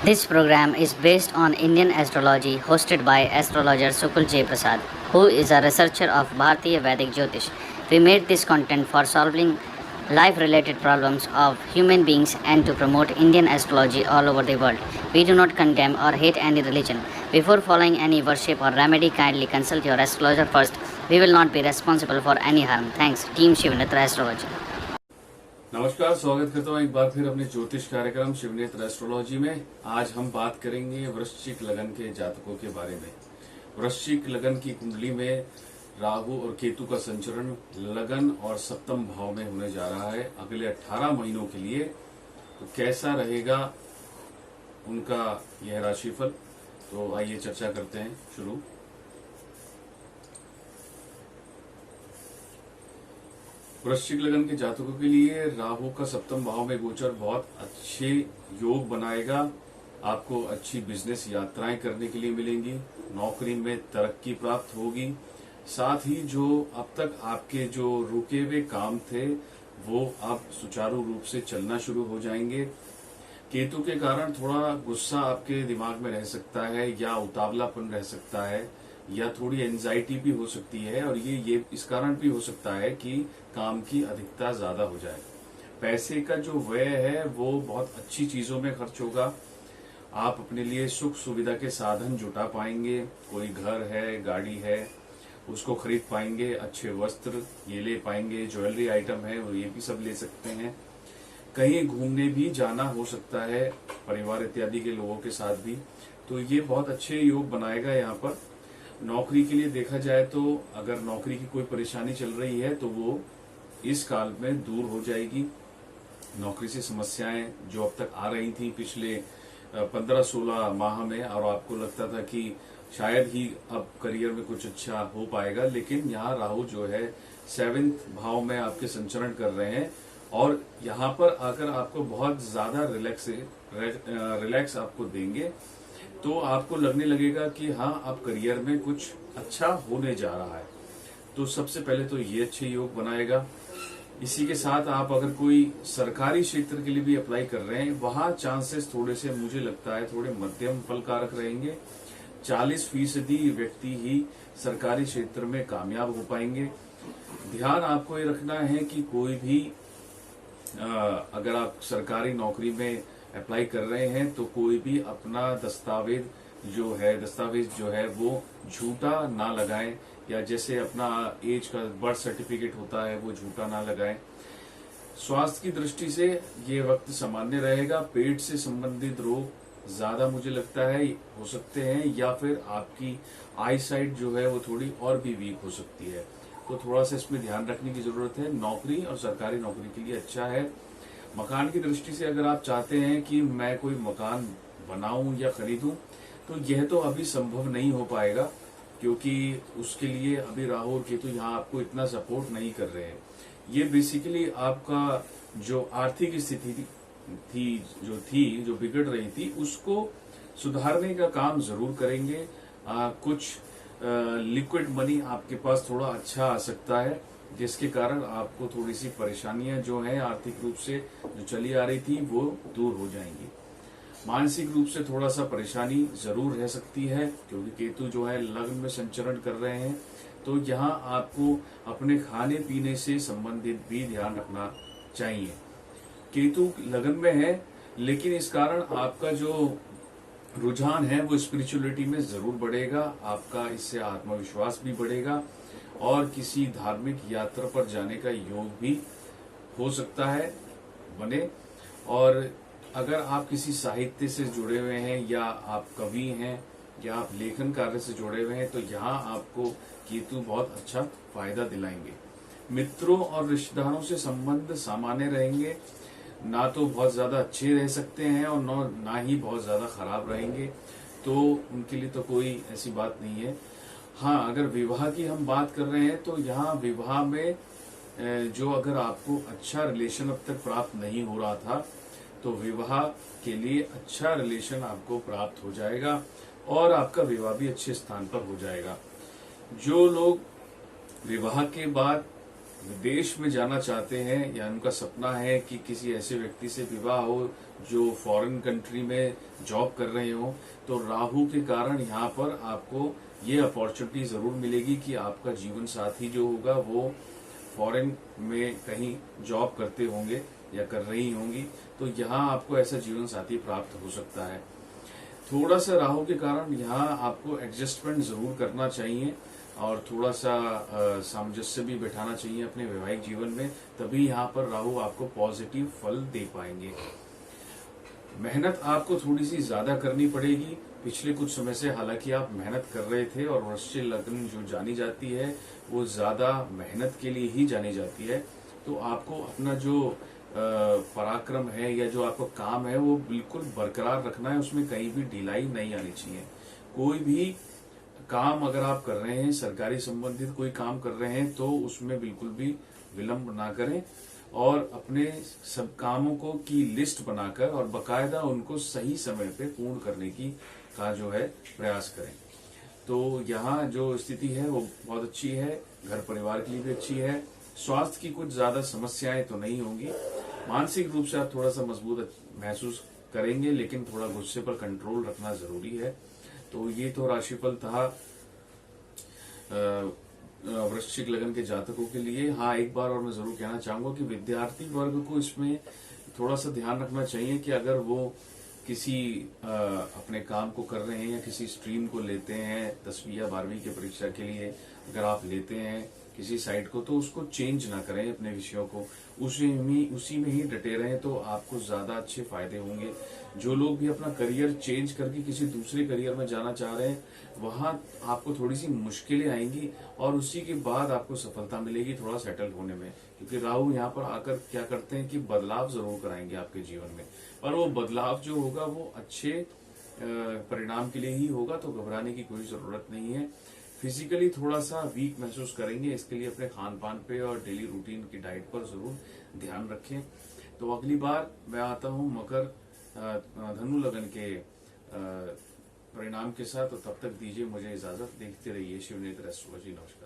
This program is based on Indian astrology hosted by astrologer Sukul J. Prasad, who is a researcher of Bharatiya Vedic Jyotish. We made this content for solving life-related problems of human beings and to promote Indian astrology all over the world. We do not condemn or hate any religion. Before following any worship or remedy, kindly consult your astrologer first. We will not be responsible for any harm. Thanks, Team Shivnatra Astrology. नमस्कार, स्वागत करता हूँ एक बार फिर अपने ज्योतिष कार्यक्रम Shivnetra astrology में। आज हम बात करेंगे वृश्चिक लगन के जातकों के बारे में। वृश्चिक लगन की कुंडली में राहु और केतु का संचरण लगन और सप्तम भाव में होने जा रहा है अगले 18 महीनों के लिए। तो कैसा रहेगा उनका यह राशिफल, तो आइए चर्चा करते हैं। शुरू। वृश्चिक लगन के जातकों के लिए राहु का सप्तम भाव में गोचर बहुत अच्छे योग बनाएगा। आपको अच्छी बिजनेस यात्राएं करने के लिए मिलेंगी, नौकरी में तरक्की प्राप्त होगी। साथ ही जो अब तक आपके जो रुके हुए काम थे वो अब सुचारू रूप से चलना शुरू हो जाएंगे। केतु के कारण थोड़ा गुस्सा आपके दिमाग में रह सकता है या उतावलापन रह सकता है या थोड़ी एंजाइटी भी हो सकती है, और ये इस कारण भी हो सकता है कि काम की अधिकता ज्यादा हो जाए। पैसे का जो व्यय है वो बहुत अच्छी चीजों में खर्च होगा। आप अपने लिए सुख सुविधा के साधन जुटा पाएंगे। कोई घर है, गाड़ी है, उसको खरीद पाएंगे। अच्छे वस्त्र ये ले पाएंगे। ज्वेलरी आइटम है वो ये भी सब ले सकते हैं। कहीं घूमने भी जाना हो सकता है परिवार इत्यादि के लोगों के साथ भी। तो ये बहुत अच्छे योग बनाएगा। यहाँ पर नौकरी के लिए देखा जाए तो अगर नौकरी की कोई परेशानी चल रही है तो वो इस काल में दूर हो जाएगी। नौकरी से समस्याएं जो अब तक आ रही थी पिछले 15-16 माह में, और आपको लगता था कि शायद ही अब करियर में कुछ अच्छा हो पाएगा, लेकिन यहाँ राहु जो है 7th भाव में आपके संचरण कर रहे हैं और यहाँ पर आकर आपको बहुत ज्यादा रिलैक्स आपको देंगे। तो आपको लगने लगेगा कि हाँ, अब करियर में कुछ अच्छा होने जा रहा है। तो सबसे पहले तो ये अच्छे योग बनाएगा। इसी के साथ आप अगर कोई सरकारी क्षेत्र के लिए भी अप्लाई कर रहे हैं, वहां चांसेस थोड़े से मुझे लगता है थोड़े मध्यम फलकारक रहेंगे। 40% व्यक्ति ही सरकारी क्षेत्र में कामयाब हो पाएंगे। ध्यान आपको ये रखना है कि कोई भी अगर आप सरकारी नौकरी में अप्लाई कर रहे हैं तो कोई भी अपना दस्तावेज जो है वो झूठा ना लगाएं, या जैसे अपना एज का बर्थ सर्टिफिकेट होता है वो झूठा ना लगाएं। स्वास्थ्य की दृष्टि से ये वक्त सामान्य रहेगा। पेट से संबंधित रोग ज्यादा मुझे लगता है हो सकते हैं, या फिर आपकी आई साइट जो है वो थोड़ी और भी वीक हो सकती है। तो थोड़ा सा इसमें ध्यान रखने की जरूरत है। नौकरी और सरकारी नौकरी के लिए अच्छा है। मकान की दृष्टि से अगर आप चाहते हैं कि मैं कोई मकान बनाऊं या खरीदूं, तो यह तो अभी संभव नहीं हो पाएगा, क्योंकि उसके लिए अभी राहु और केतु यहाँ आपको इतना सपोर्ट नहीं कर रहे हैं। ये बेसिकली आपका जो आर्थिक स्थिति जो बिगड़ रही थी उसको सुधारने का काम जरूर करेंगे। कुछ लिक्विड मनी आपके पास थोड़ा अच्छा आ सकता है, जिसके कारण आपको थोड़ी सी परेशानियां जो है आर्थिक रूप से जो चली आ रही थी वो दूर हो जाएंगी। मानसिक रूप से थोड़ा सा परेशानी जरूर रह सकती है, क्योंकि केतु जो है लग्न में संचरण कर रहे हैं। तो यहाँ आपको अपने खाने पीने से संबंधित भी ध्यान रखना चाहिए। केतु लगन में है, लेकिन इस कारण आपका जो रुझान है वो स्पिरिचुअलिटी में जरूर बढ़ेगा। आपका इससे आत्मविश्वास भी बढ़ेगा और किसी धार्मिक यात्रा पर जाने का योग भी हो सकता है बने। और अगर आप किसी साहित्य से जुड़े हुए हैं, या आप कवि हैं, या आप लेखन कार्य से जुड़े हुए हैं, तो यहाँ आपको केतु बहुत अच्छा फायदा दिलाएंगे। मित्रों और रिश्तेदारों से संबंध सामान्य रहेंगे। ना तो बहुत ज्यादा अच्छे रह सकते हैं और ना ही बहुत ज्यादा खराब रहेंगे, तो उनके लिए तो कोई ऐसी बात नहीं है। हाँ, अगर विवाह की हम बात कर रहे हैं तो यहाँ विवाह में जो अगर आपको अच्छा रिलेशन अब तक प्राप्त नहीं हो रहा था, तो विवाह के लिए अच्छा रिलेशन आपको प्राप्त हो जाएगा और आपका विवाह भी अच्छे स्थान पर हो जाएगा। जो लोग विवाह के बाद विदेश में जाना चाहते हैं या उनका सपना है कि किसी ऐसे व्यक्ति से विवाह हो जो फॉरेन कंट्री में जॉब कर रहे हो, तो राहु के कारण यहाँ पर आपको ये अपॉर्चुनिटी जरूर मिलेगी कि आपका जीवन साथी जो होगा वो फॉरेन में कहीं जॉब करते होंगे या कर रही होंगी, तो यहाँ आपको ऐसा जीवन साथी प्राप्त हो सकता है। थोड़ा सा राहु के कारण यहाँ आपको एडजस्टमेंट जरूर करना चाहिए और थोड़ा सा सामंजस्य भी बैठाना चाहिए अपने वैवाहिक जीवन में, तभी यहाँ पर राहु आपको पॉजिटिव फल दे पाएंगे। मेहनत आपको थोड़ी सी ज्यादा करनी पड़ेगी। पिछले कुछ समय से हालांकि आप मेहनत कर रहे थे और वृश्चिक लग्न जो जानी जाती है वो ज्यादा मेहनत के लिए ही जानी जाती है, तो आपको अपना जो पराक्रम है या जो आपका काम है वो बिल्कुल बरकरार रखना है, उसमें कहीं भी ढिलाई नहीं आनी चाहिए। कोई भी काम अगर आप कर रहे हैं, सरकारी संबंधित कोई काम कर रहे हैं, तो उसमें बिल्कुल भी विलंब ना करें और अपने सब कामों को की लिस्ट बनाकर और बकायदा उनको सही समय पे पूर्ण करने की का जो है प्रयास करें। तो यहाँ जो स्थिति है वो बहुत अच्छी है, घर परिवार के लिए भी अच्छी है। स्वास्थ्य की कुछ ज्यादा समस्याएं तो नहीं होंगी। मानसिक रूप से आप थोड़ा सा मजबूत महसूस करेंगे, लेकिन थोड़ा गुस्से पर कंट्रोल रखना जरूरी है। तो ये तो राशिफल था वृश्चिक लग्न के जातकों के लिए। हाँ, एक बार और मैं जरूर कहना चाहूंगा कि विद्यार्थी वर्ग को इसमें थोड़ा सा ध्यान रखना चाहिए कि अगर वो किसी अपने काम को कर रहे हैं या किसी स्ट्रीम को लेते हैं 10वीं या 12वीं की परीक्षा के लिए, अगर आप लेते हैं किसी साइट को, तो उसको चेंज ना करें अपने विषयों को, उसी में ही डटे रहें, तो आपको ज्यादा अच्छे फायदे होंगे। जो लोग भी अपना करियर चेंज करके किसी दूसरे करियर में जाना चाह रहे हैं, वहां आपको थोड़ी सी मुश्किलें आएंगी और उसी के बाद आपको सफलता मिलेगी थोड़ा सेटल होने में, क्योंकि राहु यहाँ पर आकर क्या करते हैं कि बदलाव जरूर कराएंगे आपके जीवन में, पर वो बदलाव जो होगा वो अच्छे परिणाम के लिए ही होगा, तो घबराने की कोई जरूरत नहीं है। फिजिकली थोड़ा सा वीक महसूस करेंगे, इसके लिए अपने खान पान पे और डेली रूटीन की डाइट पर जरूर ध्यान रखें। तो अगली बार मैं आता हूं मकर धनु लगन के परिणाम के साथ, तो तब तक दीजिए मुझे इजाजत। देखते रहिए शिवनेत्र एस्ट्रोलॉजी। नमस्कार।